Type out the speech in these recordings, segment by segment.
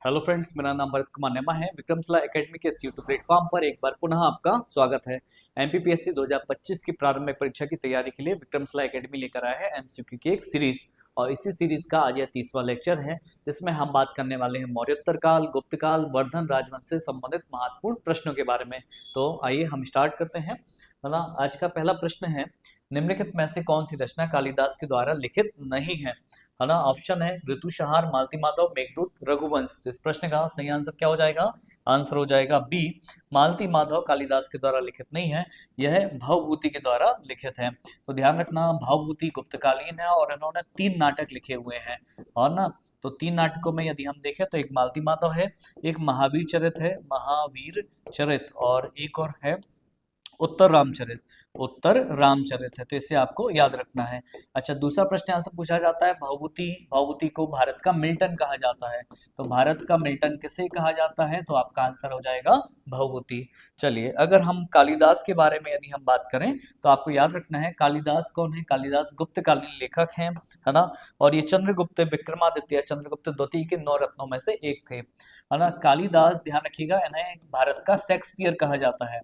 Hello friends, मेरा नाम भरत कुमार नेमा है। विक्रमशिला एकेडमी के इस यूट्यूब प्लेटफॉर्म पर एक बार पुनः आपका स्वागत है। एमपीपीएससी 2025 की प्रारंभिक परीक्षा की तैयारी के लिए विक्रमशिला एकेडमी लेकर आया है एमसीक्यू की एक सीरीज। और इसी सीरीज का आज यह 30वां लेक्चर है, जिसमें हम बात करने वाले हैं मौर्योत्तर काल, गुप्त काल, वर्धन राजवंश से संबंधित महत्वपूर्ण प्रश्नों के बारे में। तो आइए हम स्टार्ट करते हैं, है ना। आज का पहला प्रश्न है, निम्नलिखित में से कौन सी रचना कालिदास के द्वारा लिखित नहीं है ना। ऑप्शन है ऋतुसंहार, मालती माधव, मेघदूत, रघुवंश। तो इस प्रश्न का सही आंसर क्या हो जाएगा? आंसर हो जाएगा बी, मालती माधव कालिदास के द्वारा लिखित नहीं है, यह भवभूति के द्वारा लिखित है। तो ध्यान रखना, भवभूति गुप्तकालीन है और इन्होंने 3 नाटक लिखे हुए हैं। और ना, तो 3 नाटकों में यदि हम देखें तो एक मालती माधव है, एक महावीर चरित है, महावीर चरित, और एक और है उत्तर रामचरित। उत्तर रामचरित है, तो इसे आपको याद रखना है। अच्छा, दूसरा प्रश्न यहाँ से पूछा जाता है, भवभूति, भवभूति को भारत का मिल्टन कहा जाता है। तो भारत का मिल्टन किसे कहा जाता है? तो आपका आंसर हो जाएगा भवभूति। चलिए, अगर हम कालिदास के बारे में यदि हम बात करें तो आपको याद रखना है कालिदास कौन है। कालिदास गुप्तकालीन लेखक हैं, है ना। और ये चंद्रगुप्त विक्रमादित्य, चंद्रगुप्त द्वितीय के 9 रत्नों में से एक थे, है ना। कालिदास, ध्यान रखिएगा, इन्हें भारत का शेक्सपियर कहा जाता है।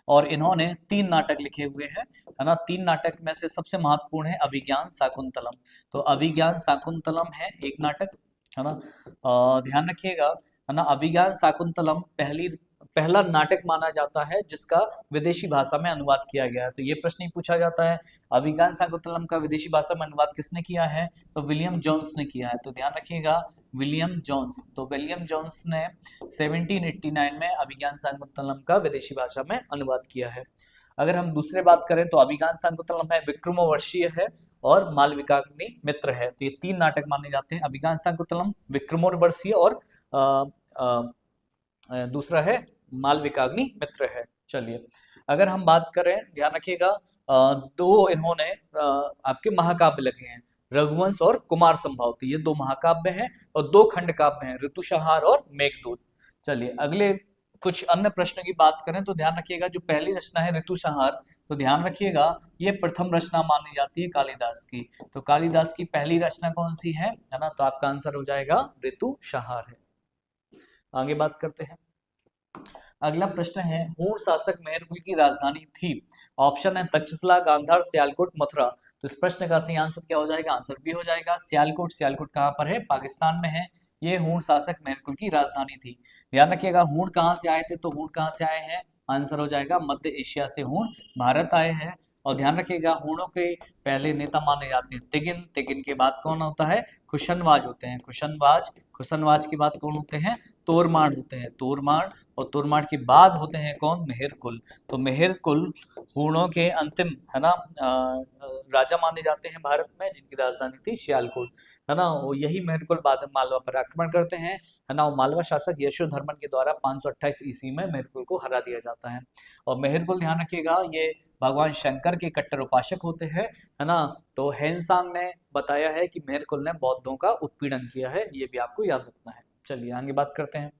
और इन्होंने 3 नाटक लिखे हुए हैं, है ना। 3 नाटक में से सबसे महत्वपूर्ण है अभिज्ञान शाकुंतलम। तो अभिज्ञान शाकुंतलम है एक नाटक, है ना। ध्यान रखिएगा, है ना। अभिज्ञान शाकुंतलम पहला नाटक माना जाता है जिसका विदेशी भाषा में अनुवाद किया गया है। तो ये प्रश्न ही पूछा जाता है, अभिज्ञान शाकुंतलम का विदेशी भाषा में अनुवाद किसने किया है? तो विलियम जोन्स ने किया है। तो ध्यान रखिएगा, विलियम जोन्स। तो विलियम जोन्स ने 1789 में अभिज्ञान शाकुंतलम का विदेशी भाषा में अनुवाद किया है। अगर हम दूसरे बात करें तो अभिज्ञान शाकुंतलम है, विक्रमोर्वशीय है और मालविकाग्नि मित्र है। तो ये 3 नाटक माने जाते हैं, अभिज्ञान शाकुंतलम, विक्रमोर्वशीय और दूसरा है मालविकाग्नि मित्र है। चलिए, अगर हम बात करें, ध्यान रखिएगा, 2 इन्होंने आपके महाकाव्य लिखे हैं, रघुवंश और कुमार संभव। तो ये 2 महाकाव्य हैं और 2 खंड काव्य हैं, ऋतुसंहार और मेघदूत। चलिए, अगले कुछ अन्य प्रश्न की बात करें तो ध्यान रखिएगा, जो पहली रचना है ऋतुसंहार, तो ध्यान रखिएगा ये प्रथम रचना मानी जाती है कालिदास की। तो कालिदास की पहली रचना कौन सी है ना? तो आपका आंसर हो जाएगा ऋतुसंहार है। आगे बात करते हैं। अगला प्रश्न है, हूण शासक मेहरकुल की राजधानी थी। ऑप्शन है तक्षशिला, गांधार, सियालकोट, मथुरा। तो इस प्रश्न का सही आंसर क्या हो जाएगा? आंसर भी हो जाएगा सियालकोट। सियालकोट कहाँ पर है? पाकिस्तान में है। ये हूण शासक मेहरकुल की राजधानी थी। ध्यान रखिएगा, हूण कहाँ से आए थे? तो हूण कहाँ से आए हैं? आंसर हो जाएगा मध्य एशिया से हूण भारत आए हैं। और ध्यान रखिएगा, हूणों के पहले नेता माने जाते हैं तिगिन। तिगिन के बाद कौन होता है? कुशनवाज होते हैं, कुशनवाज। कुशनवाज के बाद कौन होते हैं? तोरमाड़ होते हैं, तोरमाड़। और तोरमाड़ के बाद होते हैं कौन? मेहरकुल। तो मेहरकुल हूणों के अंतिम, है ना, राजा माने जाते हैं भारत में, जिनकी राजधानी थी सियालकोट, है ना। वो यही मेहरकुल बाद में मालवा पर आक्रमण करते हैं, है ना। मालवा शासक यशोधर्मन के द्वारा 528 ईस्वी में मेहरकुल को हरा दिया जाता है। और मेहरकुल, ध्यान रखिएगा, ये भगवान शंकर के कट्टर उपासक होते हैं, है ना। तो हेनसांग ने बताया है कि मेहरकुल ने बौद्धों का उत्पीड़न किया है, ये भी आपको याद रखना है। चलिए, आगे बात करते हैं।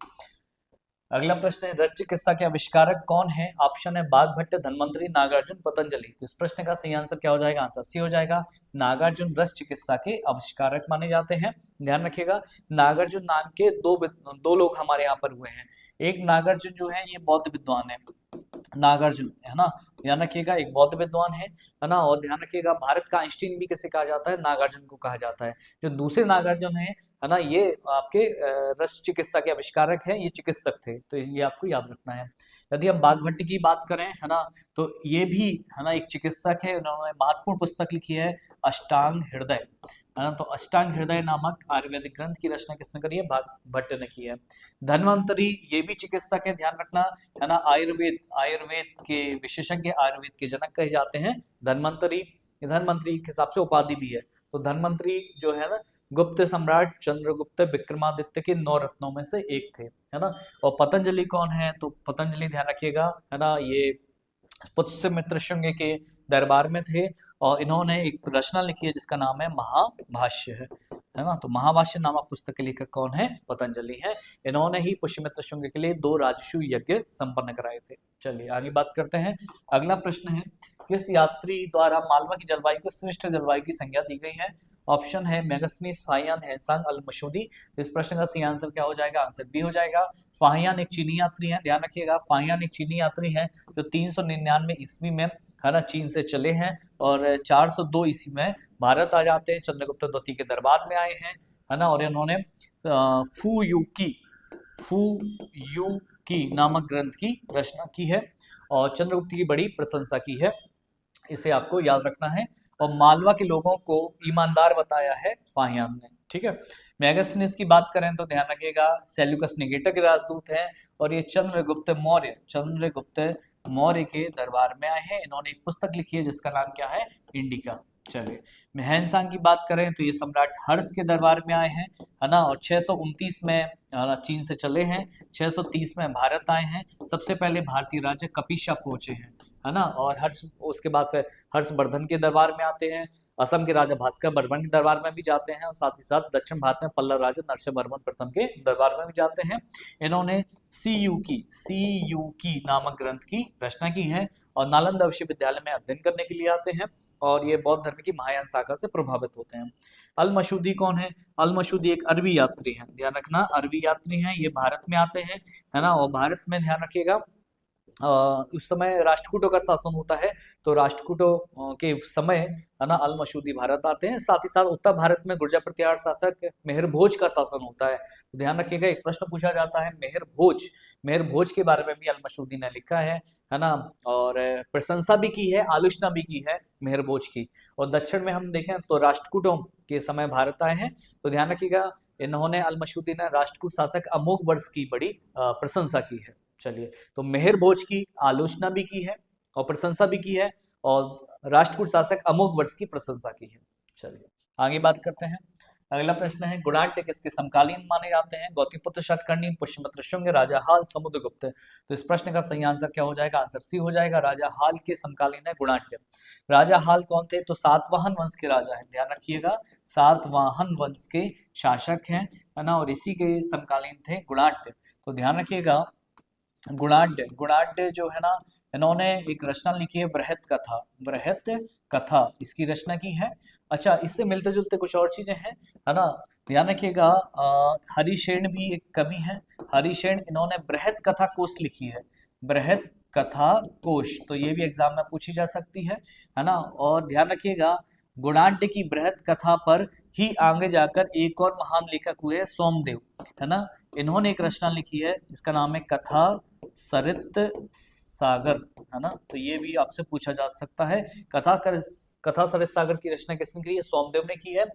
अगला प्रश्न है, रज्य चिकित्सा के आविष्कारक कौन है? ऑप्शन है बाघभट्ट, धन्वंतरी, नागार्जुन, पतंजलि। तो इस प्रश्न का सही आंसर क्या हो जाएगा? आंसर सी हो जाएगा, नागार्जुन रस चिकित्सा के आविष्कारक माने जाते हैं। ध्यान रखिएगा, नागार्जुन नाम के दो लोग हमारे यहाँ पर हुए हैं। एक नागार्जुन जो है ये बौद्ध विद्वान है, नागार्जुन, है ना। ध्यान रखिएगा, एक बौद्ध विद्वान है ना। और ध्यान रखिएगा, भारत का आइंस्टीन भी किसे कहा जाता है? नागार्जुन को कहा जाता है। जो दूसरे नागार्जुन है ना, ये आपके रस चिकित्सा के आविष्कारक हैं, ये चिकित्सक थे। तो ये आपको याद रखना है। यदि हम बाघभट्ट की बात करें, है ना, तो ये भी, है ना, एक चिकित्सक है। उन्होंने महत्वपूर्ण पुस्तक लिखी है अष्टांग हृदय, है ना। तो अष्टांग हृदय नामक आयुर्वेदिक ग्रंथ की रचना किसने करी है? बाघभट्ट ने की है। धन्वंतरी, ये भी चिकित्सक है, ध्यान रखना, है ना। आयुर्वेद आयुर्वेद के विशेषज्ञ, आयुर्वेद के जनक कहे जाते हैं धन्वंतरी। धन्वंतरी के हिसाब से उपाधि भी है। तो धन्वंतरी जो है ना, गुप्त सम्राट चंद्रगुप्त विक्रमादित्य के 9 रत्नों में से एक थे, है ना। और पतंजलि कौन है? तो पतंजलि, ध्यान रखिएगा, है ना, ये पुष्यमित्र शुंग के दरबार में थे और इन्होंने एक रचना लिखी है जिसका नाम है महाभाष्य, है ना। तो महाभाष्य नामक पुस्तक के लेखक कौन है? पतंजलि है। इन्होंने ही पुष्यमित्र शुंग के लिए 2 राजसूय यज्ञ संपन्न कराए थे। चलिए, आगे बात करते हैं। अगला प्रश्न है, किस यात्री द्वारा मालवा की जलवायु को श्रेष्ठ जलवायु की संज्ञा दी गई है? ऑप्शन है मेगास्थनीज, फाहियान, हैंसांग, अल मसूदी। इस प्रश्न का सही आंसर क्या हो जाएगा? आंसर बी हो जाएगा। फाहियान एक चीनी यात्री है, ध्यान रखिएगा, फाहियान एक चीनी यात्री है जो 399 ईस्वी में, है ना, चीन से चले हैं और 402 ईस्वी में भारत आ जाते हैं, चंद्रगुप्त द्वितीय के दरबार में आए हैं, है ना, और इन्होंने फू यू की नामक ग्रंथ की रचना की है और चंद्रगुप्त की बड़ी प्रशंसा की है, इसे आपको याद रखना है। और मालवा के लोगों को ईमानदार बताया है फाहियान ने, ठीक है। मेगास्थनीज की बात करें तो ध्यान रखिएगा सेल्यूकस निकेटर के राजदूत हैं और ये चंद्रगुप्त मौर्य के दरबार में आए हैं। इन्होंने एक पुस्तक लिखी है जिसका नाम क्या है? इंडिका। चलिए, हैंसांग की बात करें तो ये सम्राट हर्ष के दरबार में आए हैं, है ना, और 629 में चीन से चले हैं, 630 में भारत आए हैं। सबसे पहले भारतीय राजा कपिशा पहुंचे हैं, है ना, और हर्ष, उसके बाद फिर हर्षवर्धन के दरबार में आते हैं, असम के राजा भास्कर बर्मन के दरबार में भी जाते हैं और साथ ही साथ दक्षिण भारत में पल्लव राजा नरसिंह वर्मन प्रथम के दरबार में भी जाते हैं। इन्होंने सी यू की नामक ग्रंथ की रचना की है और नालंदा विश्वविद्यालय में अध्ययन करने के लिए आते हैं और ये बौद्ध धर्म की महायान शाखा से प्रभावित होते हैं। अल मसूदी कौन है? अल मसूदी एक अरबी यात्री है, ध्यान रखना, अरबी यात्री हैं, ये भारत में आते हैं, है ना, और भारत में ध्यान रखिएगा उस समय राष्ट्रकूटों का शासन होता है, तो राष्ट्रकूटों के समय, है ना, अल मसूदी भारत आते हैं। साथ ही साथ उत्तर भारत में गुर्जर प्रतिहार शासक मेहर भोज का शासन होता है, तो ध्यान रखिएगा एक प्रश्न पूछा जाता है मेहर भोज के बारे में भी अल मसूदी ने लिखा है ना, और प्रशंसा भी की है, आलोचना भी की है मेहर भोज की। और दक्षिण में हम देखें तो राष्ट्रकूटों के समय भारत आए हैं, तो ध्यान रखिएगा इन्होंने, अल मसूदी ने राष्ट्रकूट शासक अमोघवर्ष की बड़ी प्रशंसा की है। चलिए, तो मेहर भोज की आलोचना भी की है और प्रशंसा भी की है और राष्ट्रकूट शासक अमोघवर्ष की प्रशंसा की है। चलिए आगे बात करते हैं। अगला प्रश्न है गुणाढ्य किसके समकालीन माने जाते हैं? गौतमीपुत्र, शातकर्णी, पुष्यमित्र शुंग, राजा हाल, समुद्रगुप्त। तो इस प्रश्न का सही आंसर क्या हो जाएगा? आंसर सी हो जाएगा, राजा हाल के समकालीन है गुणाढ्य। राजा हाल कौन थे? तो सातवाहन वंश के राजा हैं, ध्यान रखिएगा, सातवाहन वंश के शासक हैं, है ना, और इसी के समकालीन थे गुणाढ्य। तो ध्यान रखिएगा गुणाढ्य जो है ना, इन्होंने एक रचना लिखी है बृहत कथा इसकी रचना की है। अच्छा, इससे मिलते जुलते कुछ और चीजें हैं, है ना, ध्यान रखिएगा। हरिशेन भी एक कवि हैं, हरिशेन, इन्होंने बृहत कथा कोश लिखी है, बृहत कथा कोश, तो ये भी एग्जाम में पूछी जा सकती है ना। और ध्यान रखिएगा गुणाढ्य की बृहत कथा पर ही आगे जाकर एक और महान लेखक हुए सोमदेव, है ना, इन्होंने एक रचना लिखी है, इसका नाम है कथा सरित सागर, है ना, तो ये भी आपसे पूछा जा सकता है। कथा सरित सागर की रचना किसने की है? सोमदेव ने की है।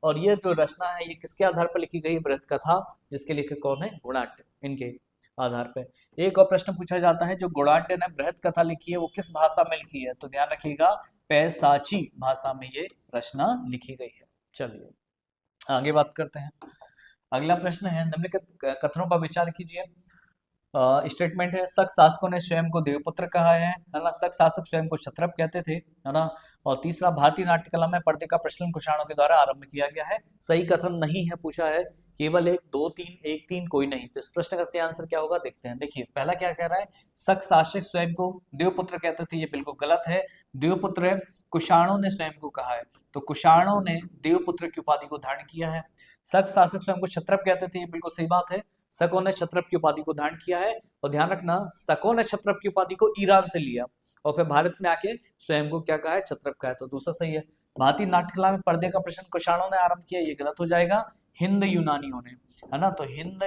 और ये जो रचना है ये किसके आधार पर लिखी गई? बृहत कथा, जिसके लेखक कौन है? गुणाढ्य, इनके आधार पर। एक और प्रश्न पूछा जाता है, जो गुणाढ्य ने बृहत कथा लिखी है वो किस भाषा में लिखी है? तो ध्यान रखिएगा पैसाची भाषा में ये रचना लिखी गई है। चलिए आगे बात करते हैं। अगला प्रश्न है, निम्नलिखित कथनों पर विचार कीजिए। स्टेटमेंट है, शक शासकों ने स्वयं को देवपुत्र कहा है ना, शक शासक स्वयं को क्षत्रप कहते थे, है ना। और तीसरा, भारतीय नाट्यकला में पर्दे का प्रचलन कुषाणों के द्वारा आरंभ किया गया है। सही कथन नहीं है पूछा है, केवल 1, 2, 3, 1, 3 कोई नहीं। तो इस प्रश्न का सही आंसर क्या होगा देखते हैं। देखिए पहला क्या कह रहा है, शक शासक स्वयं को देवपुत्र कहते थे, ये बिल्कुल गलत है। देवपुत्र कुषाणों ने स्वयं को कहा है, तो कुषाणों ने देवपुत्र की उपाधि को धारण किया है। शक शासक स्वयं को क्षत्रप कहते थे, ये बिल्कुल सही बात है, शकों ने क्षत्रप की उपाधि को धारण किया है। और ध्यान रखना, शकों ने क्षत्रप की उपाधि को ईरान से लिया और फिर भारत में आके स्वयं को क्या कहा है? क्षत्रप कहा है, तो दूसरा सही है। भारतीय नाट्यकला में पर्दे का प्रचलन कुषाणों ने आरंभ किया, ये गलत हो जाएगा, हिंद यूनानियों ने, है ना, तो हिंद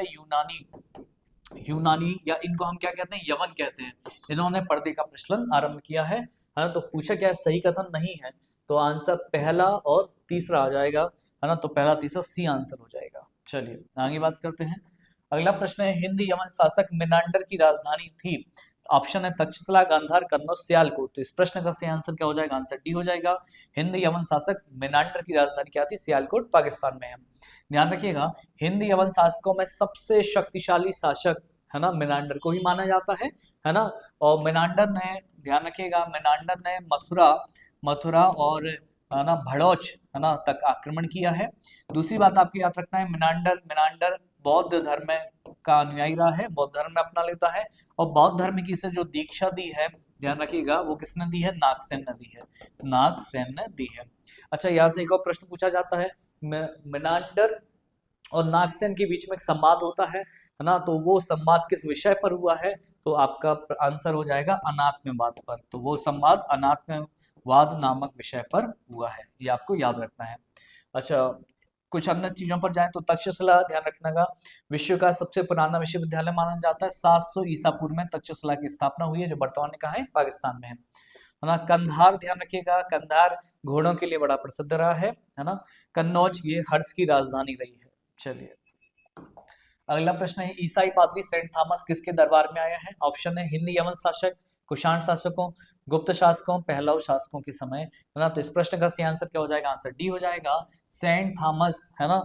यूनानी या इनको हम क्या कहते हैं? यवन कहते हैं, इन्होंने पर्दे का प्रचलन आरंभ किया है ना। तो पूछा क्या है? सही कथन नहीं है, तो आंसर पहला और तीसरा आ जाएगा, है ना, तो पहला तीसरा सी आंसर हो जाएगा। चलिए आगे बात करते हैं। अगला प्रश्न है, हिंद यवन शासक मेनांडर की राजधानी थी? ऑप्शन है तक्षशिला, गांधार, कन्नौज, सियालकोट। तो इस प्रश्न का सही आंसर क्या हो जाएगा? आंसर डी हो जाएगा। हिंद यवन शासक मेनांडर की राजधानी क्या थी? सियालकोट, पाकिस्तान में है। ध्यान रखिएगा, हिंद यवन शासकों में सबसे शक्तिशाली शासक, है ना, मेनांडर को ही माना जाता है ना। और मेनांडर ने, ध्यान रखिएगा, मेनांडर ने मथुरा और, है ना, भड़ौच, है ना, तक आक्रमण किया है। दूसरी बात आपको याद रखना है, मेनांडर बौद्ध धर्म का अनुयायी रहा है, बौद्ध धर्म में अपना लेता है और बौद्ध धर्म की इसे जो दीक्षा दी है ध्यान रखिएगा वो किस नदी है, नागसेन नदी है, नागसेन नदी है। अच्छा, यहाँ से एक और प्रश्न पूछा जाता है, मेनांडर और नागसेन के बीच में एक संवाद होता है ना, तो वो संवाद किस विषय पर हुआ है, तो आपका आंसर हो जाएगा अनात्मवाद पर। तो वो संवाद अनात्मवाद नामक विषय पर हुआ है, ये आपको याद रखना है। अच्छा, कुछ अन्य चीजों पर जाए तो तक्षशिला ध्यान रखना का विश्व का सबसे पुराना विश्वविद्यालय माना जाता है। 700 ईसा पूर्व में तक्षशिला की स्थापना हुई है, जो वर्तमान में कहाँ है, पाकिस्तान में है ना। कंधार ध्यान रखिएगा, कंधार घोड़ों के लिए बड़ा प्रसिद्ध रहा है ना। कन्नौज ये हर्ष की राजधानी रही है। चलिए, अगला प्रश्न है, ईसाई पादरी सेंट थॉमस किसके दरबार में आया है। ऑप्शन है हिंद यवन शासक, कुषाण शासकों, गुप्त शासकों, पहलव शासकों के समय, है ना। तो इस प्रश्न का सही आंसर क्या हो जाएगा, आंसर डी हो जाएगा। सेंट थॉमस, है ना,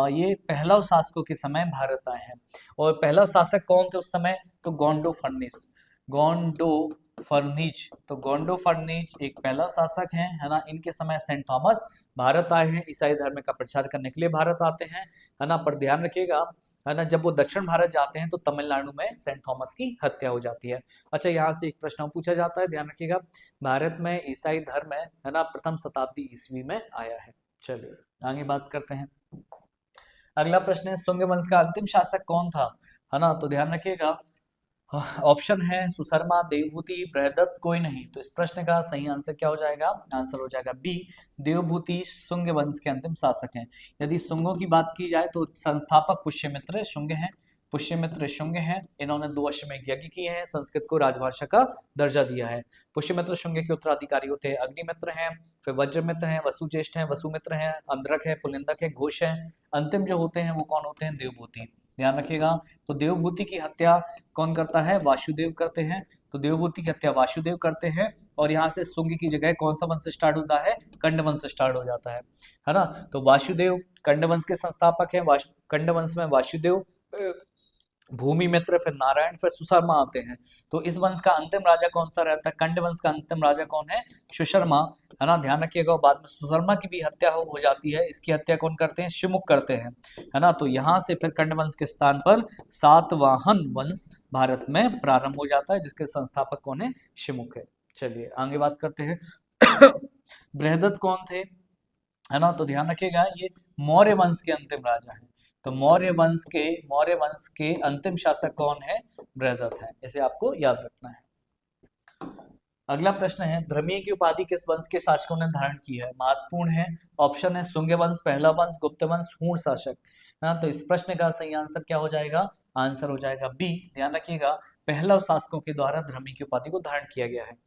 ये पहलव शासकों के समय भारत आए हैं। और पहलव शासक कौन थे उस समय, तो गोंडो फर्निस, गोंडो फर्निज, तो गोंडो फर्निज एक पहला शासक है ना। इनके समय सेंट थॉमस भारत आए हैं, ईसाई धर्म का प्रचार करने के लिए भारत आते हैं, है ना। पर ध्यान रखिएगा, है ना, जब वो दक्षिण भारत जाते हैं तो तमिलनाडु में सेंट थॉमस की हत्या हो जाती है। अच्छा, यहाँ से एक प्रश्न पूछा जाता है, ध्यान रखिएगा, भारत में ईसाई धर्म है ना प्रथम शताब्दी ईस्वी में आया है। चलिए आगे बात करते हैं। अगला प्रश्न है, शुंग वंश का अंतिम शासक कौन था, है ना। तो ध्यान रखिएगा, ऑप्शन है सुशर्मा, देवभूति, बृहदत्त, कोई नहीं। तो इस प्रश्न का सही आंसर क्या हो जाएगा, आंसर हो जाएगा बी, देवभूति शुंग वंश के अंतिम शासक हैं। यदि शुंगों की बात की जाए तो संस्थापक पुष्यमित्र शुंग हैं, पुष्यमित्र शुंग हैं। इन्होंने 2 अश्वमेध यज्ञ किए हैं, संस्कृत को राजभाषा का दर्जा दिया है। पुष्यमित्र शुंग के उत्तराधिकारी होते हैं अग्निमित्र हैं, फिर वज्रमित्र हैं, वसुज्येष्ठ हैं, वसुमित्र हैं, अंधरक है, पुलिंदक है, घोष है। अंतिम जो होते हैं वो कौन होते हैं, देवभूति। ध्यान रखिएगा, तो देवभूति की हत्या कौन करता है, वासुदेव करते हैं। तो देवभूति की हत्या वासुदेव करते हैं, और यहाँ से शुंग की जगह कौन सा वंश स्टार्ट होता है, कंड वंश स्टार्ट हो जाता है ना। तो वासुदेव कंड वंश के संस्थापक हैं। कंड वंश में वासुदेव, भूमि मित्र, फिर नारायण, फिर सुशर्मा आते हैं। तो इस वंश का अंतिम राजा कौन सा रहता है, कंड वंश का अंतिम राजा कौन है, सुशर्मा, है ना। ध्यान रखिएगा, बाद में सुशर्मा की भी हत्या हो जाती है। इसकी हत्या कौन करते हैं, शिमुख करते हैं, है ना। तो यहाँ से फिर कंड वंश के स्थान पर सातवाहन वंश भारत में प्रारंभ हो जाता है, जिसके संस्थापक कौन है, शिमुख है। चलिए आगे बात करते हैं। बृहदत्त कौन थे, है ना। तो ध्यान रखिएगा, ये मौर्य वंश के अंतिम राजा हैं। तो मौर्य वंश के अंतिम शासक कौन है, बृहदत्त है। इसे आपको याद रखना है। अगला प्रश्न है, धर्मीय की उपाधि किस वंश के शासकों ने धारण की है, महत्वपूर्ण है। ऑप्शन है शुंग वंश, पहला वंश, गुप्त वंश, हूण शासक, है ना। तो इस प्रश्न का सही आंसर क्या हो जाएगा, आंसर हो जाएगा बी। ध्यान रखिएगा, पहला शासकों के द्वारा धर्मी की उपाधि को धारण किया गया है।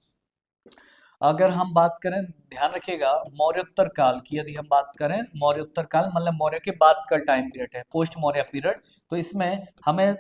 अगर हम बात करें, ध्यान रखिएगा, मौर्योत्तर काल की यदि हम बात करें, मौर्योत्तर काल मतलब मौर्य के बाद का टाइम पीरियड है, पोस्ट मौर्य पीरियड। तो इसमें हमें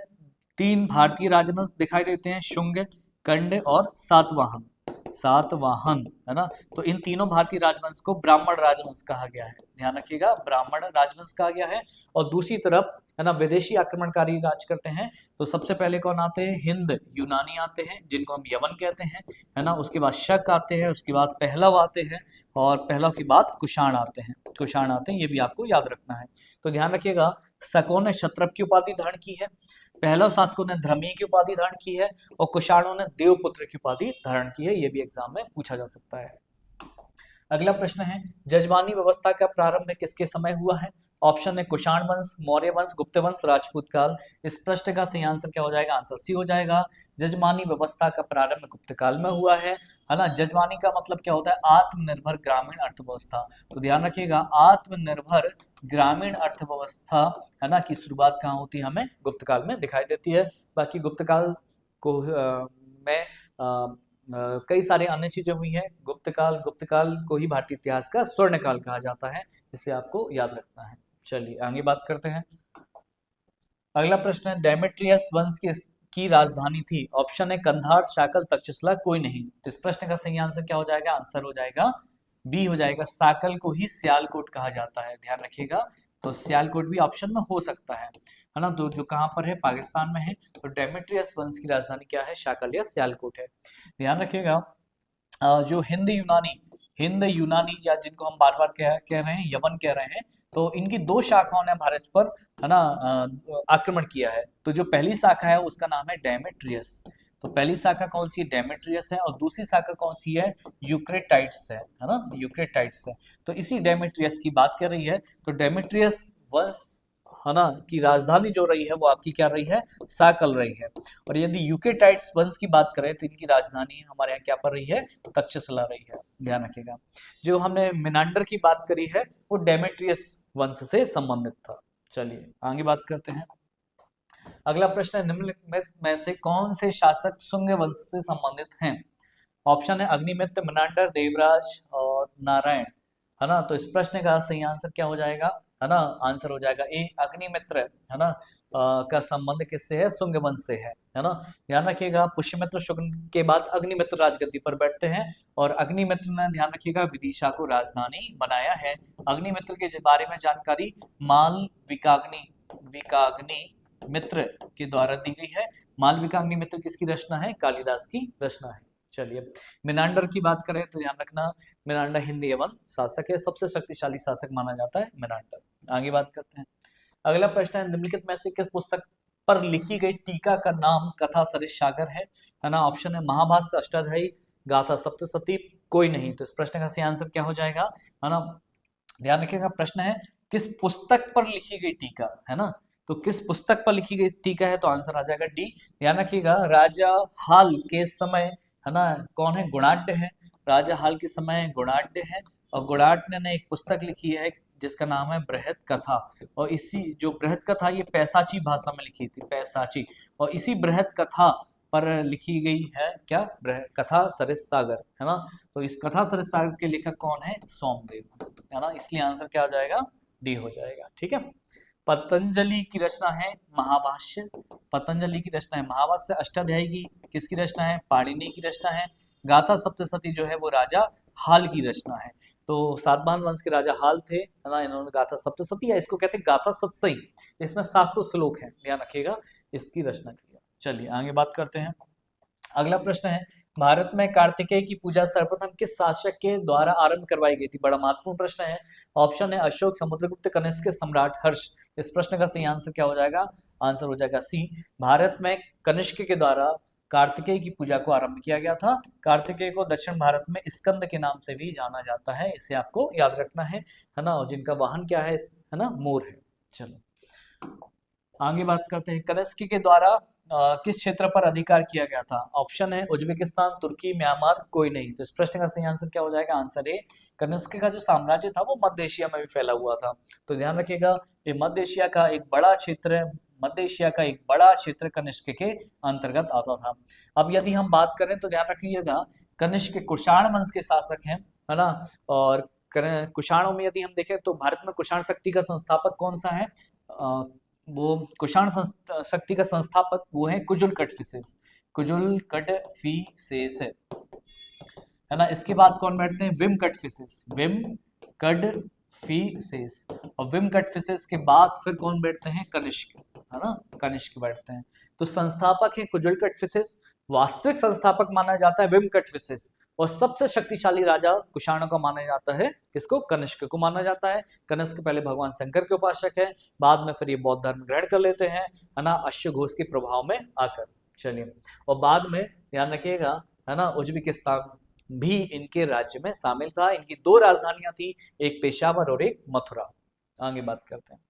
3 भारतीय राजवंश दिखाई देते हैं, शुंग, कंड और सातवाहन, सातवाहन, है ना। तो इन तीनों भारतीय राजवंश को ब्राह्मण राजवंश कहा गया है। ध्यान रखिएगा, ब्राह्मण राजवंश कहा गया है। और दूसरी तरफ, है ना, विदेशी आक्रमणकारी राज करते हैं। तो सबसे पहले कौन आते हैं, हिंद यूनानी आते हैं, जिनको हम यवन कहते हैं, है ना। उसके बाद शक आते हैं, उसके बाद पहलव आते हैं, और पहलव के बाद कुषाण आते हैं, कुषाण आते हैं। ये भी आपको याद रखना है। तो ध्यान रखिएगा, शकों ने क्षत्रप की उपाधि धारण की है, पहलव शासकों ने धर्मीय की उपाधि धारण की है, और कुषाणों ने देवपुत्र की उपाधि धारण की है। ये भी एग्जाम में पूछा जा सकता है। अगला प्रश्न है, जजमानी व्यवस्था का प्रारंभ किसके समय हुआ है। ऑप्शन है कुषाण वंश, मौर्य वंश, गुप्त वंश, राजपूत काल। इस प्रश्न का सही आंसर क्या हो जाएगा, आंसर सी हो जाएगा। जजमानी व्यवस्था का प्रारंभ गुप्त काल में हुआ है ना। जजमानी का मतलब क्या होता है, आत्मनिर्भर ग्रामीण अर्थव्यवस्था। तो ध्यान रखिएगा, आत्मनिर्भर ग्रामीण अर्थव्यवस्था, है ना, की शुरुआत कहाँ होती है, हमें गुप्त काल में दिखाई देती है। बाकी गुप्त काल को में कई सारे अन्य चीजें हुई हैं। गुप्त काल को ही भारतीय इतिहास का स्वर्ण काल कहा जाता है, इसे आपको याद रखना है। चलिए आगे बात करते हैं। अगला प्रश्न है, डेमेट्रियस वंश की राजधानी थी। ऑप्शन है कंधार, शाकल, तक्षशिला, कोई नहीं। तो इस प्रश्न का सही आंसर क्या हो जाएगा, आंसर हो जाएगा बी हो जाएगा, शाकल को ही सियालकोट कहा जाता है। ध्यान रखिएगा, तो सियालकोट भी ऑप्शन में हो सकता है ना। तो जो कहाँ पर है, पाकिस्तान में है। तो डेमेट्रियस वंश की राजधानी क्या है, शाकल या सियालकोट है। ध्यान रखिएगा, जो हिंद यूनानी या जिनको हम बार बार कह रहे हैं, यवन कह रहे हैं, तो इनकी 2 शाखाओं ने भारत पर, है ना, आक्रमण किया है। तो जो पहली शाखा है उसका नाम है डेमेट्रियस। तो पहली शाखा कौन सी है? डेमेट्रियस है, और दूसरी शाखा कौन सी है? यूक्रेटाइड्स है ना, यूक्रेटाइड्स है। तो इसी डेमेट्रियस की बात कर रही है। तो डेमेट्रियस वंश है ना की राजधानी जो रही है वो आपकी क्या रही है? साकल रही है। और यदि यूक्रेटाइड्स वंश की बात करें तो इनकी राजधानी हमारे यहाँ क्या पर रही है? तक्षशिला रही है, ध्यान रखिएगा। जो हमने मिनांडर की बात करी है वो डेमेट्रियस वंश से संबंधित था। चलिए आगे बात करते हैं। अगला प्रश्न है, निम्नलिखित में से कौन से शासक शुंग वंश से संबंधित हैं? ऑप्शन है अग्निमित्र, मिनांडर, देवराज और नारायण, है ना। तो इस प्रश्न का सही आंसर क्या हो जाएगा? है ना, आंसर हो जाएगा ए, अग्निमित्र, है ना। का संबंध किससे है? शुंग वंश से है ना। ध्यान रखिएगा, पुष्यमित्र शुंग के बाद अग्निमित्र राजगद्दी पर बैठते हैं, और अग्निमित्र ने, ध्यान रखिएगा, विदिशा को राजधानी बनाया है। अग्निमित्र के बारे में जानकारी माल विकाग्नि मित्र के द्वारा दी गई है। मालविकाग्नि मित्र किसकी रचना है? कालिदास की रचना है। चलिए मिनांडर की बात करें तो ध्यान रखना, मिनांडर हिंदी एवं शासक है, सबसे शक्तिशाली शासक माना जाता है मिनांडर। आगे बात करते हैं। अगला प्रश्न है, निम्नलिखित में से किस पुस्तक पर लिखी गई टीका का नाम कथा सरिस सागर है ना। ऑप्शन है महाभाष्य, अष्टाध्यायी, गाथा सप्तशती, कोई नहीं। तो इस प्रश्न का सही आंसर क्या हो जाएगा? है ना, ध्यान रखिएगा, प्रश्न है किस पुस्तक पर लिखी गई टीका, है ना। तो किस पुस्तक पर लिखी गई टीका है? तो आंसर आ जाएगा डी। ध्यान रखिएगा, राजा हाल के समय, है ना, कौन है? गुणाढ्य है। राजा हाल के समय गुणाढ्य है, और गुणाढ्य ने एक पुस्तक लिखी है जिसका नाम है बृहद कथा। और इसी जो बृहद कथा ये पैसाची भाषा में लिखी थी, पैसाची, और इसी बृहद कथा पर लिखी गई है क्या? कथा सरिस सागर, है ना। तो इस कथा सरिस सागर के लेखक कौन है? सोमदेव, है ना। इसलिए आंसर क्या हो जाएगा? डी हो जाएगा। ठीक है। पतंजलि की रचना है महाभाष्य, पतंजलि की रचना है महाभाष्य। अष्टाध्यायी की किसकी रचना है? पाणिनि की रचना है। गाथा सप्तशती जो है वो राजा हाल की रचना है। तो सातवाहन वंश के राजा हाल थे, है ना, इन्होंने गाथा सप्तशती, या इसको कहते हैं गाथा सतसई, इसमें 700 श्लोक हैं, ध्यान रखिएगा, इसकी रचना की है। चलिए आगे बात करते हैं। अगला प्रश्न है, भारत में कार्तिकेय की पूजा सर्वप्रथम किस शासक के द्वारा आरंभ करवाई गई थी? बड़ा महत्वपूर्ण प्रश्न है। ऑप्शन है अशोक, समुद्रगुप्त, कनिष्क, सम्राट हर्ष। इस प्रश्न का सही आंसर क्या हो जाएगा? आंसर हो जाएगा सी, भारत में कनिष्क के द्वारा कार्तिकेय की पूजा को आरंभ किया गया था। कार्तिकेय को दक्षिण भारत में स्कंद के नाम से भी जाना जाता है, इसे आपको याद रखना है ना। और जिनका वाहन क्या है ना, मोर है। चलो आगे बात करते हैं। कनिष्क के द्वारा किस क्षेत्र पर अधिकार किया गया था? ऑप्शन है उज्बेकिस्तान, तुर्की, म्यांमार, कोई नहीं। तो इस प्रश्न का सही आंसर क्या हो जाएगा? आंसर ए, कनिष्क का जो साम्राज्य था वो मध्य एशिया में भी फैला हुआ था। तो ध्यान रखिएगा, ये मध्य एशिया का एक बड़ा क्षेत्र है, मध्य एशिया का एक बड़ा क्षेत्र कनिष्क के अंतर्गत आता था। अब यदि हम बात करें तो ध्यान रखिएगा, कनिष्क कुषाण वंश के शासक हैं, है ना। और कुषाणों में यदि हम देखें तो भारत में कुषाण शक्ति का संस्थापक कौन सा है? वो कुषाण शक्ति का संस्थापक वो है कुजुल कटफिसेस, कुजुल कटफिसेस है ना। इसके बाद कौन बैठते हैं? विम कटफिसेस, विम कटफिसेस। और विम कटफिसेस के बाद फिर कौन बैठते हैं? कनिष्क, है ना, कनिष्क बैठते हैं। तो संस्थापक है कुजुल कटफिसेस, वास्तविक संस्थापक माना जाता है विम कटफिसेस, और सबसे शक्तिशाली राजा कुषाणों का माना जाता है किसको? कनिष्क को माना जाता है। कनिष्क पहले भगवान शंकर के उपासक है, बाद में फिर ये बौद्ध धर्म ग्रहण कर लेते हैं, है ना, अश्वघोष के प्रभाव में आकर। चलिए, और बाद में ध्यान रखिएगा, है ना, उज्बेकिस्तान भी इनके राज्य में शामिल था। इनकी 2 राजधानियां थी, एक पेशावर और एक मथुरा। आगे बात करते हैं।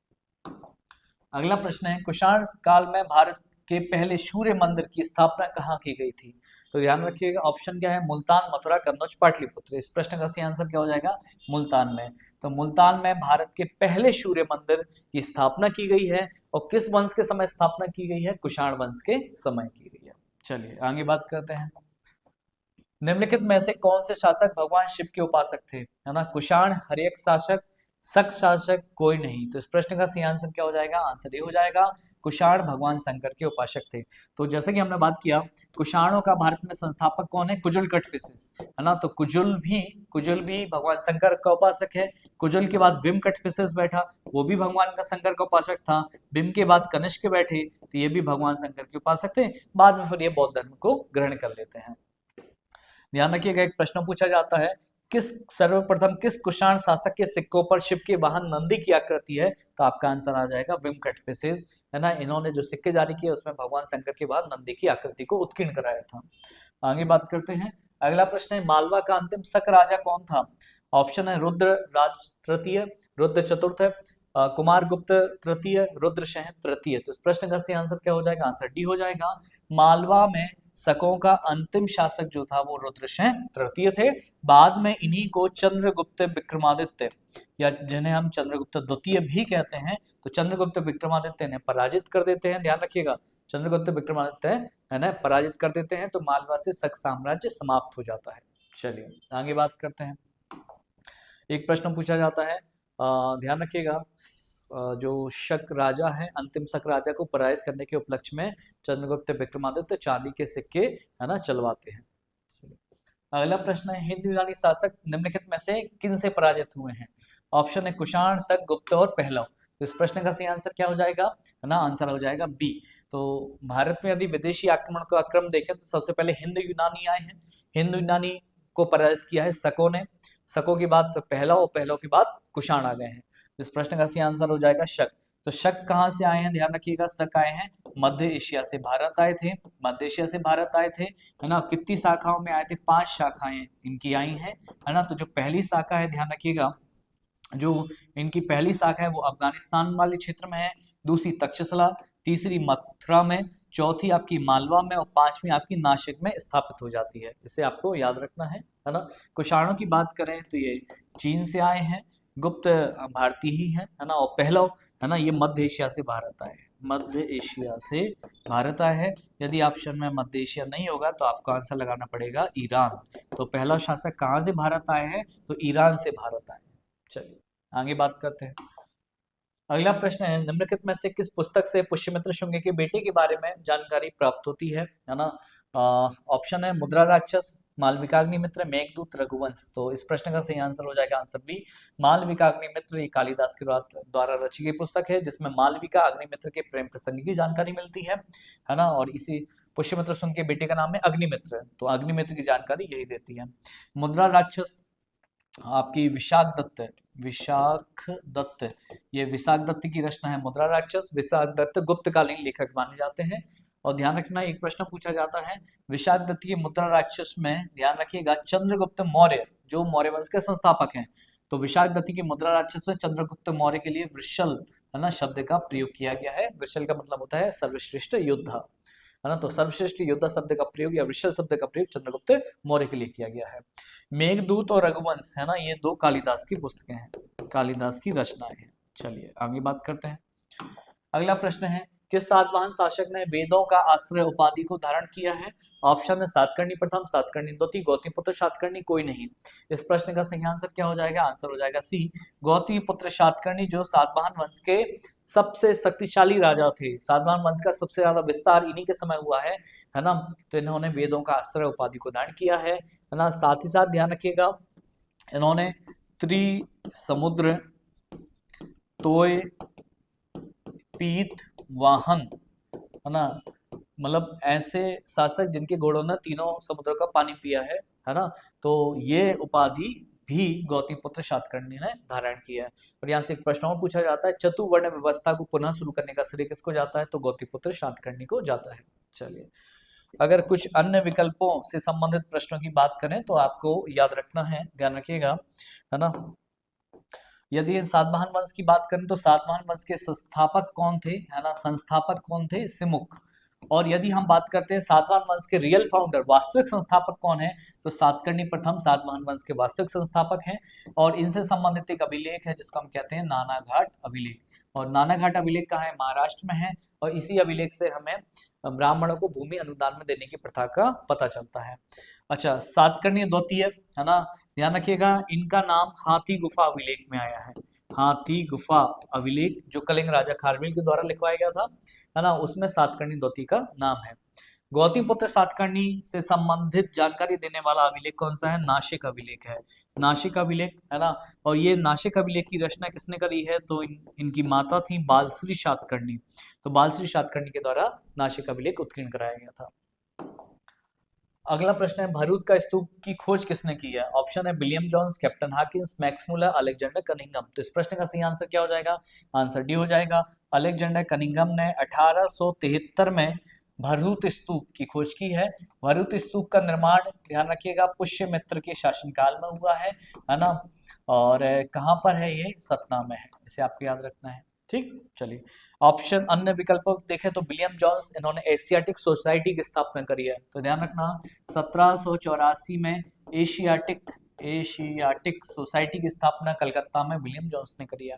अगला प्रश्न है, कुषाण काल में भारत के पहले सूर्य मंदिर की स्थापना कहाँ की गई थी? तो ध्यान रखिएगा, ऑप्शन क्या है? मुल्तान, मथुरा, कन्नौज, पाटलिपुत्र। इस प्रश्न का सही आंसर क्या हो जाएगा? मुल्तान में। तो मुल्तान में भारत के पहले सूर्य मंदिर की स्थापना की गई है, और किस वंश के समय स्थापना की गई है? कुषाण वंश के समय की गई है। चलिए आगे बात करते हैं। निम्नलिखित में से कौन से शासक भगवान शिव के उपासक थे? है ना, कुषाण, हर्यक शासक, शक शासक, कोई नहीं। तो इस प्रश्न का सही आंसर क्या हो जाएगा? आंसर ये हो जाएगा, कुषाण भगवान शंकर के उपासक थे। तो जैसे कि हमने बात किया, कुषाणों का भारत में संस्थापक कौन है? कुजुल कटफिसेस, है ना। तो कुजुल भी भगवान शंकर का उपासक है। कुजुल के बाद विम कटफिसेस बैठा, वो भी भगवान का शंकर का उपासक था। विम के बाद कनिष्क बैठे, तो ये भी भगवान शंकर के उपासक थे। बाद में फिर ये बौद्ध धर्म को ग्रहण कर लेते हैं। ध्यान रखिएगा, एक प्रश्न पूछा जाता है, सर्वप्रथम किस कुषाण शासक के सिक्कों पर शिव के वाहन नंदी की आकृति है? तो आपका आंसर आ जाएगा विम कटफिसेस, है ना, इन्होंने जो सिक्के जारी किए उसमें भगवान शंकर के बाद नंदी की आकृति को उत्कीर्ण कराया था। आगे बात करते हैं। अगला प्रश्न है, मालवा का अंतिम शक राजा कौन था? ऑप्शन है रुद्र राज तृतीय, रुद्र चतुर्थ, कुमार गुप्त तृतीय, रुद्रसेन तृतीय। तो इस प्रश्न का सही आंसर क्या हो जाएगा? आंसर डी हो जाएगा। मालवा में शकों का अंतिम शासक जो था वो रुद्रसेन तृतीय थे। बाद में इन्हीं को चंद्रगुप्त विक्रमादित्य, या जिन्हें हम चंद्रगुप्त द्वितीय भी कहते हैं, तो चंद्रगुप्त विक्रमादित्य ने पराजित कर देते हैं। ध्यान रखिएगा, चंद्रगुप्त विक्रमादित्य है ना पराजित कर देते हैं, तो मालवा से शक साम्राज्य समाप्त हो जाता है। चलिए आगे बात करते हैं। एक प्रश्न पूछा जाता है, ध्यान रखिएगा, जो शक राजा है, अंतिम शक राजा को पराजित करने के उपलक्ष्य में चंद्रगुप्त विक्रमादित्य चांदी के सिक्के है ना चलवाते हैं। अगला प्रश्न है, हिंदू यूनानी शासक निम्नलिखित में से किन से पराजित हुए हैं? ऑप्शन है कुषाण, शक, गुप्त और पहलव। तो इस प्रश्न का सही आंसर क्या हो जाएगा? है ना, आंसर हो जाएगा बी। तो भारत में यदि विदेशी आक्रमण का क्रम देखें तो सबसे पहले हिंदू यूनानी आए हैं। हिंदू यूनानी को पराजित किया है शकों ने, शकों के बाद पहलव और पहलव के बाद कुषाण आ गए हैं। इस प्रश्न का सही आंसर हो जाएगा शक। तो शक कहाँ से आए हैं? ध्यान रखिएगा, शक आए हैं मध्य एशिया से, भारत आए थे, मध्य एशिया से भारत आए थे, है ना। कितनी शाखाओं में आए थे? 5 शाखाएं इनकी आई हैं, है ना। तो जो पहली शाखा है, ध्यान रखिएगा, जो इनकी पहली शाखा है वो अफगानिस्तान वाले क्षेत्र में है, दूसरी तक्षशिला, तीसरी मथुरा में, चौथी आपकी मालवा में और पांचवी आपकी नासिक में स्थापित हो जाती है। इसे आपको याद रखना है ना। कुषाणों की बात करें तो ये चीन से आए हैं, गुप्त भारतीय ही है ना, और पहलव है ना ये मध्य एशिया से भारत आए हैं, मध्य एशिया से भारत आए हैं। यदि ऑप्शन में मध्य एशिया नहीं होगा तो आपको आंसर लगाना पड़ेगा ईरान। तो पहला शासक कहाँ से भारत आए हैं? तो ईरान से भारत आए हैं। चलिए आगे बात करते हैं। अगला प्रश्न है, निम्नलिखित में से किस पुस्तक से पुष्यमित्र शुंग के बेटे के बारे में जानकारी प्राप्त होती है ना। ऑप्शन है मुद्रा राक्षस, मालविकाग्निमित्र, मेघदूत, रघुवंश। तो इस प्रश्न का सही आंसर हो जाएगा आंसर बी, मालविकाग्निमित्र। ये कालिदास के द्वारा रची गई पुस्तक है, जिसमें मालविका अग्निमित्र के प्रेम प्रसंग की जानकारी मिलती है ना। और इसी पुष्यमित्र शुंग के बेटे का नाम है अग्निमित्र, तो अग्निमित्र की जानकारी यही देती है। मुद्रा राक्षस आपकी विशाख दत्त, विशाख दत्त, ये विशाख दत्त की रचना है मुद्रा राक्षस। विशाख दत्त गुप्तकालीन लेखक माने जाते हैं। और ध्यान रखना, एक प्रश्न पूछा जाता है विशाख दत्त की मुद्रा राक्षस में, ध्यान रखिएगा, चंद्रगुप्त मौर्य जो मौर्य वंश के संस्थापक हैं, तो विशाख दत्त की मुद्रा राक्षस में चंद्रगुप्त मौर्य के लिए वृषल है ना शब्द का प्रयोग किया गया है। वृषल का मतलब होता है सर्वश्रेष्ठ योद्धा, है ना। तो सर्वश्रेष्ठ योद्धा शब्द का प्रयोग या वृषल शब्द का प्रयोग चंद्रगुप्त मौर्य के लिए किया गया है। मेघदूत और रघुवंश है ना, ये दो कालिदास की पुस्तकें हैं, कालिदास की रचनाएं हैं। चलिए आगे बात करते हैं। अगला प्रश्न है, किस सातवाहन शासक ने वेदों का आश्रय उपाधि को धारण किया है? ऑप्शन है सातकर्णी प्रथम, सातकर्णी द्वितीय, गौतमीपुत्र सातकर्णी, कोई नहीं। इस प्रश्न का सही आंसर क्या हो जाएगा? आंसर हो जाएगा सी, गौतमीपुत्र सातकर्णी, जो सातवाहन वंश के सबसे शक्तिशाली राजा थे। सातवाहन वंश का सबसे ज्यादा विस्तार इन्हीं के समय हुआ है ना। तो इन्होंने वेदों का आश्रय उपाधि को धारण किया है ना। साथ ही साथ ध्यान रखिएगा, इन्होंने त्रिसमुद्र, तोय, पीत, वाहन, है ना, मतलब ऐसे शासक जिनके घोड़ों ने तीनों समुद्रों का पानी पिया है ना। तो ये उपाधि भी गौतमीपुत्र सातकर्णी ने धारण किया है। और यहाँ से एक प्रश्न और पूछा जाता है, चतुवर्ण व्यवस्था को पुनः शुरू करने का श्रेय किसको जाता है? तो गौतमीपुत्र सातकर्णी को जाता है। चलिए, अगर कुछ अन्य विकल्पों से संबंधित प्रश्नों की बात करें तो आपको याद रखना है, ध्यान रखिएगा, है ना। यदि सातवाहन वंश की बात करें तो सातवाहन वंश के संस्थापक कौन थे, है ना, संस्थापक कौन थे? सिमुक। और यदि हम बात करते हैं सातवाहन वंश के रियल फाउंडर, वास्तविक संस्थापक कौन है, तो सातकर्णी प्रथम सातवाहन वंश के वास्तविक संस्थापक हैं। और इनसे संबंधित एक अभिलेख है जिसको हम कहते हैं नानाघाट अभिलेख। और नानाघाट अभिलेख कहाँ है? महाराष्ट्र में है। और इसी अभिलेख से हमें ब्राह्मणों को भूमि अनुदान में देने की प्रथा का पता चलता है। अच्छा, सातकर्णी द्वितीय, है ना, ध्यान रखिएगा, इनका नाम हाथी गुफा अभिलेख में आया है। हाथी गुफा अभिलेख जो कलिंग राजा खारवेल के द्वारा लिखवाया गया था, है ना, उसमें सातकर्णी द्वितीय का नाम है। गौतमीपुत्र सातकर्णी से संबंधित जानकारी देने वाला अभिलेख कौन सा है? नासिक अभिलेख है, नासिक अभिलेख, है ना। और ये नासिक अभिलेख की रचना किसने करी है? तो इनकी माता थी बालश्री सातकर्णी। तो बालश्री सातकर्णी के द्वारा नासिक अभिलेख उत्कीर्ण कराया गया था। अगला प्रश्न है, भरूच का स्तूप की खोज किसने की है? ऑप्शन है William Jones, captain Hawkins, Max Muller, Alexander Cunningham. तो इस प्रश्न का सही आंसर क्या हो जाएगा? आंसर डी हो जाएगा। अलेक्जेंडर कनिंघम ने 1873 में भरूच स्तूप की खोज की है। भरूच स्तूप का निर्माण, ध्यान रखिएगा, पुष्यमित्र के शासनकाल में हुआ है ना। और कहाँ पर है ये? सतना में है, इसे आपको याद रखना है। ठीक, चलिए ऑप्शन अन्य विकल्पों को देखें तो विलियम जोन्स, इन्होंने एशियाटिक सोसाइटी की स्थापना करी है। तो ध्यान रखना 1784 में एशियाटिक एशियाटिक सोसाइटी की स्थापना कलकत्ता में विलियम जोन्स ने करी है।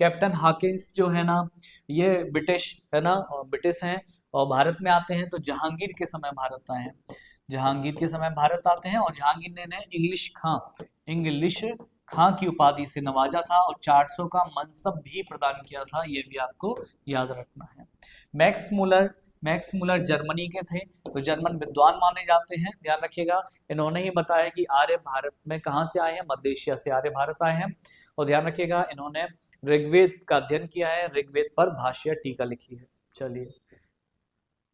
कैप्टन हाकिंस जो है ना, ये ब्रिटिश है ना, ब्रिटिश हैं और भारत में आते हैं तो जहांगीर के समय भारत आए हैं। जहांगीर के समय भारत आते हैं और जहांगीर ने इन्हें इंग्लिश खां की उपाधि से नवाजा था और 400 का मनसब भी प्रदान किया था, ये भी आपको याद रखना है। मैक्स मुलर जर्मनी के थे, तो जर्मन विद्वान माने जाते हैं, ध्यान रखिएगा। इन्होंने ही बताया कि आर्य भारत में कहाँ से आए हैं? मध्य एशिया से आर्य भारत आए हैं। और ध्यान रखिएगा, इन्होंने ऋग्वेद का अध्ययन किया है, ऋग्वेद पर भाष्य टीका लिखी है। चलिए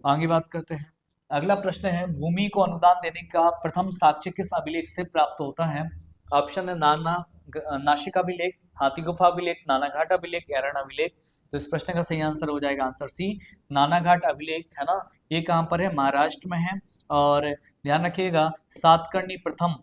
आगे बात करते हैं। अगला प्रश्न है, भूमि को अनुदान देने का प्रथम साक्ष्य किस अभिलेख से प्राप्त होता है? ऑप्शन है नासिक अभिलेख, हाथी गुफा अभिलेख, नानाघाट अभिलेख, एरन अभिलेख। तो इस प्रश्न का सही आंसर हो जाएगा आंसर सी, नानाघाट अभिलेख, है ना। ये कहाँ पर है? महाराष्ट्र में है। और ध्यान रखिएगा, सातकर्णी प्रथम,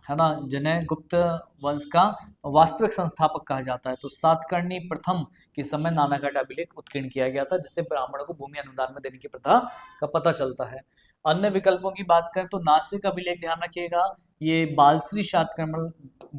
है ना, जिन्हें गुप्त वंश का वास्तविक संस्थापक कहा जाता है, तो सातकर्णी प्रथम के समय नानाघाट अभिलेख उत्कीर्ण किया गया था, जिससे ब्राह्मणों को भूमि अनुदान में देने की प्रथा का पता चलता है। अन्य विकल्पों की बात करें तो नासिक अभिलेख, ध्यान रखिएगा, ये बालश्री शातकर्णी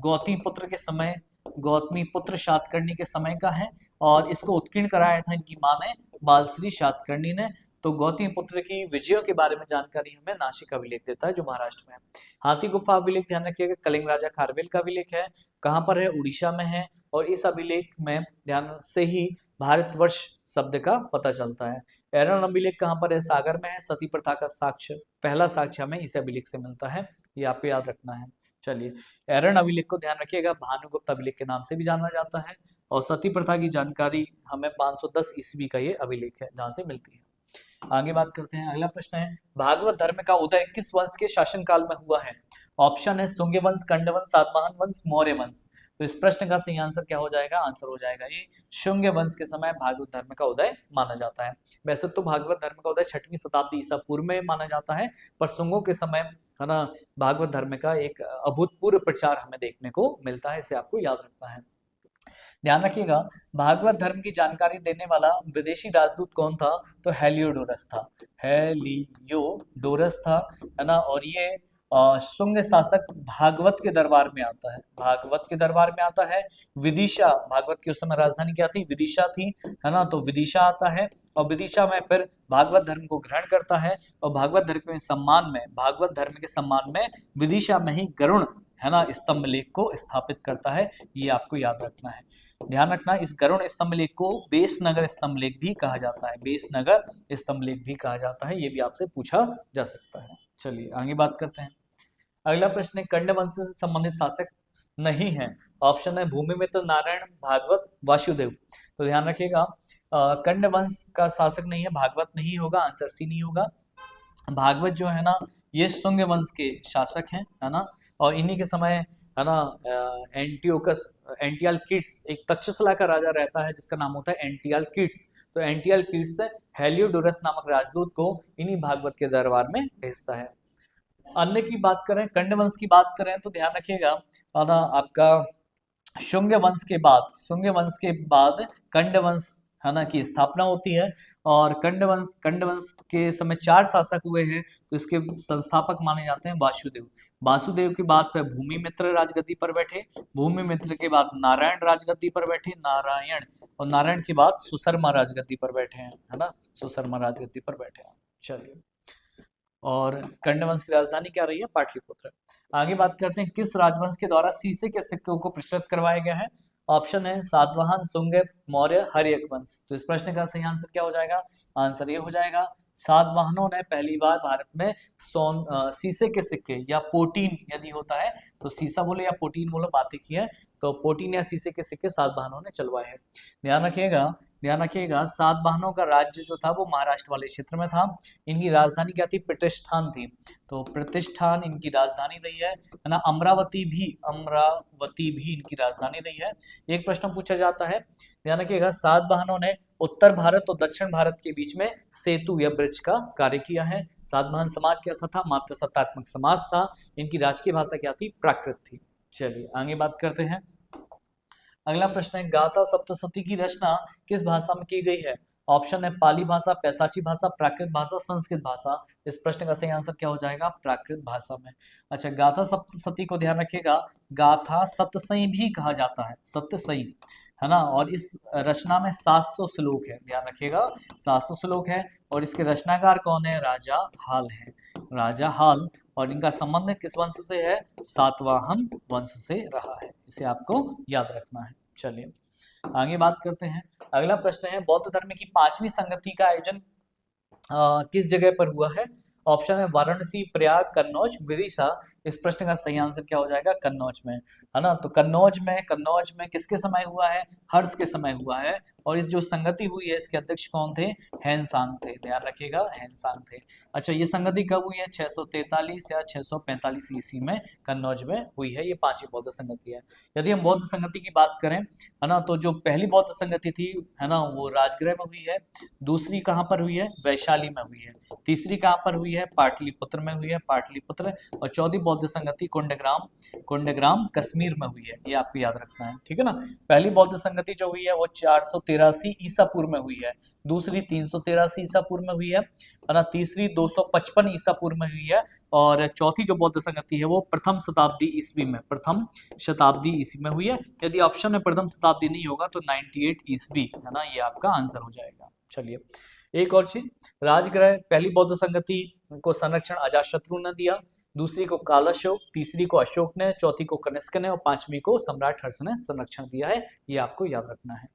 गौतमी पुत्र शातकर्णी के समय का है और इसको उत्कीर्ण कराया था इनकी मां ने, बालश्री शातकर्णी ने। तो गौतमी पुत्र की विजयों के बारे में जानकारी हमें नासिक अभिलेख देता है, जो महाराष्ट्र में है। हाथी गुफा अभिलेख, ध्यान रखिएगा, कलिंग राजा खारवेल का अभिलेख है। कहाँ पर है? उड़ीसा में है। और इस अभिलेख में ध्यान से ही भारतवर्ष शब्द का पता चलता है। एरन अभिलेख कहाँ पर है? सागर में है। सती प्रथा का साक्ष्य, पहला साक्ष्य हमें इस अभिलेख से मिलता है, ये आपको याद रखना है। चलिए, एरन अभिलेख को ध्यान रखिएगा भानुगुप्त अभिलेख के नाम से भी जाना जाता है। और सती प्रथा की जानकारी हमें 510 ईस्वी का ये अभिलेख है जहाँ से मिलती है। आगे बात करते हैं। अगला प्रश्न है, भागवत धर्म का उदय किस वंश के शासन काल में हुआ है? ऑप्शन है शुंग वंश, कंड वंश, सातवाहन वंश, मौर्य वंश। तो इस प्रश्न का सही आंसर क्या हो जाएगा? आंसर हो जाएगा ये शुंग वंश के समय भागवत धर्म का उदय माना जाता है। वैसे तो भागवत धर्म का उदय 6वीं शताब्दी ईसा पूर्व में माना जाता है, पर शुंगों के समय, है ना, भागवत धर्म का एक अभूतपूर्व प्रचार हमें देखने को मिलता है, इसे आपको याद रखना है। ध्यान रखिएगा, भागवत धर्म की जानकारी देने वाला विदेशी राजदूत कौन था? तो हेलियोडोरस था। हेलियोडोरस था, है ना। और ये शुंग शासक भागवत के दरबार में आता है, भागवत के दरबार में आता है। विदिशा, भागवत की उस समय राजधानी क्या थी? विदिशा थी, है ना। तो विदिशा आता है और विदिशा में फिर भागवत धर्म को ग्रहण करता है और भागवत धर्म के सम्मान में विदिशा में ही गरुण, है ना, स्तंभ लेख को स्थापित करता है, ये आपको याद रखना है। ध्यान रखना, इस गरुड़ स्तंभ लेख को बेसनगर स्तंभ लेख भी कहा जाता है, बेसनगर स्तंभ लेख भी कहा जाता है, ये भी आपसे पूछा जा सकता है। चलिए आगे बात करते हैं। अगला प्रश्न है, कंड वंश से संबंधित शासक नहीं है। ऑप्शन है भूमिमित्र, नारायण, भागवत, वासुदेव। तो ध्यान रखिएगा, कंड वंश का शासक नहीं है, भागवत नहीं होगा, आंसर सी नहीं होगा। भागवत जो है ना, ये शुंग वंश के शासक हैं, है ना। और इन्हीं के समय, है ना, एंटियालकिड्स, एक तक्षशिला का राजा रहता है जिसका नाम होता है एंटियालकिड्स। तो एंटियालकिड्स हेलियोडोरस नामक राजदूत को इन्हीं भागवत के दरबार में भेजता है। अन्य की बात करें, कंड वंश की बात करें तो ध्यान रखिएगा, है ना, आपका शुंग वंश के बाद कंड वंश, है ना, की स्थापना होती है। और कंड वंश के समय 4 शासक हुए हैं, तो इसके संस्थापक माने जाते हैं वासुदेव के बाद फिर भूमिमित्र राजगद्दी पर बैठे, भूमिमित्र के बाद नारायण राजगद्दी पर बैठे, और नारायण के बाद सुशर्मा राजगद्दी पर बैठे हैं, है ना, सुशर्मा राजगद्दी पर बैठे हैं। चलिए, और कंड वंश की राजधानी क्या रही है? पाटलिपुत्र। आगे बात करते हैं, किस राजवंश के द्वारा शीशे के सिक्कों को प्रचलित करवाया गया है? ऑप्शन है सातवाहन, शुंग, मौर्य, हर्यक वंश। तो इस प्रश्न का सही आंसर क्या हो जाएगा? आंसर ये हो जाएगा, सातवाहनों ने पहली बार भारत में शीशे के सिक्के या पोटीन यदि होता है तो शीशा बोले या पोटीन बोलो, बात एक ही है। तो पोटीन या शीशे के सिक्के सातवाहनों ने चलवाए हैं। ध्यान रखिएगा, ध्यान रखिएगा, सातवाहनों का राज्य जो था वो महाराष्ट्र वाले क्षेत्र में था। इनकी राजधानी क्या थी? प्रतिष्ठान थी। तो प्रतिष्ठान इनकी राजधानी रही है ना। अमरावती भी इनकी राजधानी रही है। एक प्रश्न पूछा जाता है, ध्यान रखिएगा, सातवाहनों ने उत्तर भारत और दक्षिण भारत के बीच में सेतु या ब्रिज का कार्य किया है। सातवाहन समाज कैसा था? मात्र सत्तात्मक समाज था। इनकी राजकीय भाषा क्या थी? प्राकृत थी। चलिए आगे बात करते हैं। अगला प्रश्न है, गाथा सप्तशती की रचना किस भाषा में की गई है? ऑप्शन है पाली भाषा, पैसाची भाषा, प्राकृत भाषा, संस्कृत भाषा। इस प्रश्न का सही आंसर क्या हो जाएगा? प्राकृत भाषा में। अच्छा, गाथा सप्तशती को ध्यान रखिएगा, गाथा सतसई भी कहा जाता है, सतसई, है ना। और इस रचना में 700 श्लोक है, ध्यान रखिएगा 700 श्लोक है। और इसके रचनाकार कौन है? राजा हाल है, राजा हाल। और इनका संबंध किस वंश से है? सातवाहन वंश से रहा है, इसे आपको याद रखना है। चलिए आगे बात करते हैं। अगला प्रश्न है, बौद्ध धर्म की 5वीं संगति का आयोजन किस जगह पर हुआ है? ऑप्शन है वाराणसी, प्रयाग, कन्नौज, विदिशा। इस प्रश्न का सही आंसर क्या हो जाएगा? कन्नौज में, है ना। तो कन्नौज में किसके समय हुआ है? हर्ष के समय हुआ है। और इस जो संगति हुई है इसके अध्यक्ष कौन थे? हैनसांग थे, ध्यान रखिएगा हैनसांग थे। अच्छा, ये संगति कब हुई है? 643 या 645 ईस्वी में कन्नौज में हुई है। ये 5वीं बौद्ध संगति है। यदि हम बौद्ध संगति की बात करें, है ना, तो जो पहली बौद्ध संगति थी, है ना, वो राजगृह में हुई है। दूसरी कहाँ पर हुई है? वैशाली में हुई है। तीसरी कहाँ पर हुई है? पाटलिपुत्र में हुई है, पाटलिपुत्र। और चौथी बौद्ध संगति कुंडग्राम कश्मीर में हुई है। ये आपको याद रखना है, ठीक है ना। पहली बौद्ध संगति जो हुई है वो 483 ईसा पूर्व में हुई है। दूसरी 383 ईसा पूर्व में हुई है ना। तीसरी 255 ईसा पूर्व में हुई है। और चौथी जो बौद्ध संगति है वो प्रथम शताब्दी ईस्वी में हुई है। यदि ऑप्शन में प्रथम शताब्दी नहीं होगा तो 98 ईस्वी, है ना, ये आपका आंसर हो जाएगा। चलिए एक और चीज, राजगृह पहली बौद्ध संगति को संरक्षण अजातशत्रु ने दिया, दूसरी को कालाशोक, तीसरी को अशोक ने, चौथी को कनिष्क ने और 5वीं को सम्राट हर्ष ने संरक्षण दिया है। ये आपको याद रखना है।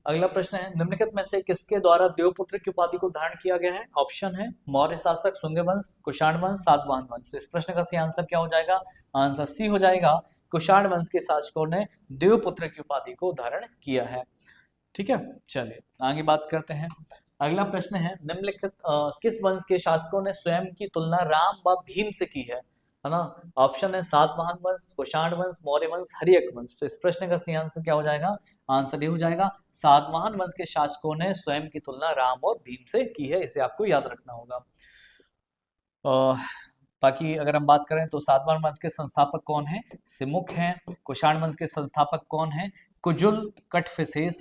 अगला प्रश्न है, निम्नलिखित में से किसके द्वारा देवपुत्र की उपाधि को धारण किया गया है? ऑप्शन है मौर्य शासक, शुंग वंश, कुषाण वंश, सातवाहन वंश। तो इस प्रश्न का सही आंसर क्या हो जाएगा? आंसर सी हो जाएगा, कुषाण वंश के शासकों ने देवपुत्र की उपाधि को धारण किया है। ठीक है, चलिए आगे बात करते हैं। अगला प्रश्न है, निम्नलिखित किस वंश के शासकों ने स्वयं की तुलना राम व भीम से की है ना। ऑप्शन है सातवाहन वंश, कुषाण वंश, मौर्य वंश, हर्यक वंश। तो इस प्रश्न का सही आंसर क्या हो जाएगा? आंसर ये हो जाएगा, सातवाहन वंश के शासकों ने स्वयं की तुलना राम और भीम से की है। इसे आपको याद रखना होगा। बाकी अगर हम बात करें तो सातवाहन वंश के संस्थापक कौन है? सिमुख हैं। कुषाण वंश के संस्थापक कौन है? कुजुल कटफिसेस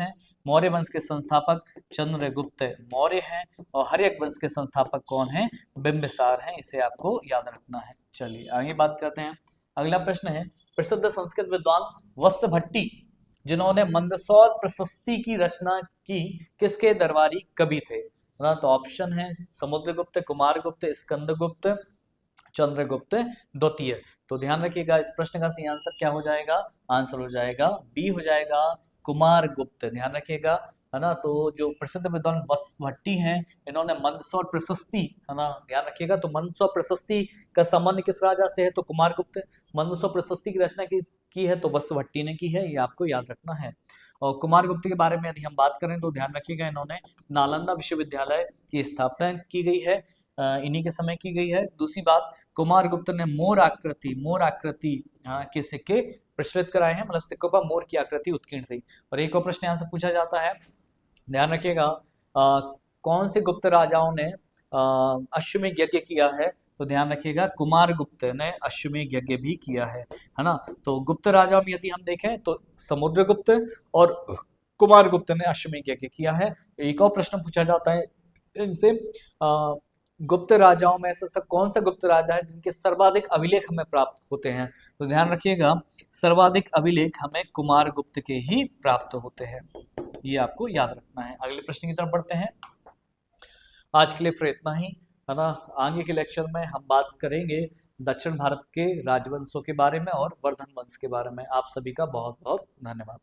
हैं, मौर्य वंश के संस्थापक चंद्रगुप्त मौर्य हैं। और हर्यक वंश के संस्थापक कौन हैं? बिंबिसार हैं। इसे आपको याद रखना है। चलिए आगे बात करते हैं। अगला प्रश्न है, प्रसिद्ध संस्कृत विद्वान वत्सभट्टी जिन्होंने मंदसौर प्रशस्ति की रचना की, किसके दरबारी कवि थे? ना तो ऑप्शन है समुद्रगुप्त, कुमारगुप्त, स्कंदगुप्त, चंद्रगुप्त द्वितीय। तो ध्यान रखिएगा इस प्रश्न का सही आंसर क्या हो जाएगा? आंसर हो जाएगा बी हो जाएगा, कुमारगुप्त। ध्यान रखिएगा, है ना। तो जो प्रसिद्ध विद्वान वत्सभट्टी हैं, इन्होंने मंदसौर प्रशस्ति, है ना, ध्यान रखिएगा। तो मंदसौर प्रशस्ति का संबंध किस राजा से है? तो कुमारगुप्त। मंदसौर प्रशस्ति की रचना की है तो वत्सभट्टी ने की है। ये आपको याद रखना है। और कुमारगुप्त के बारे में यदि हम बात करें तो ध्यान रखिएगा, इन्होंने नालंदा विश्वविद्यालय की स्थापना की गई है, इन्हीं के समय की गई है। दूसरी बात, कुमारगुप्त ने मोर आकृति के सिक्के प्रचलित कराए हैं, मतलब सिक्कों पर मोर की आकृति उत्कीर्ण थी। और एक और प्रश्न यहाँ से पूछा जाता है, ध्यान रखिएगा, कौन से गुप्त राजाओं ने अश्वमेध यज्ञ किया है? तो ध्यान रखिएगा, कुमारगुप्त ने अश्वमेध यज्ञ भी किया है ना। तो गुप्त राजाओं में यदि हम देखें तो समुद्रगुप्त और कुमारगुप्त ने अश्वमेध यज्ञ किया है। एक और प्रश्न पूछा जाता है इनसे, गुप्त राजाओं में ऐसा कौन सा गुप्त राजा है जिनके सर्वाधिक अभिलेख हमें प्राप्त होते हैं? तो ध्यान रखिएगा, सर्वाधिक अभिलेख हमें कुमारगुप्त के ही प्राप्त होते हैं। ये आपको याद रखना है। अगले प्रश्न की तरफ बढ़ते हैं। आज के लिए फिर इतना ही, है ना। आगे के लेक्चर में हम बात करेंगे दक्षिण भारत के राजवंशों के बारे में और वर्धन वंश के बारे में। आप सभी का बहुत बहुत धन्यवाद।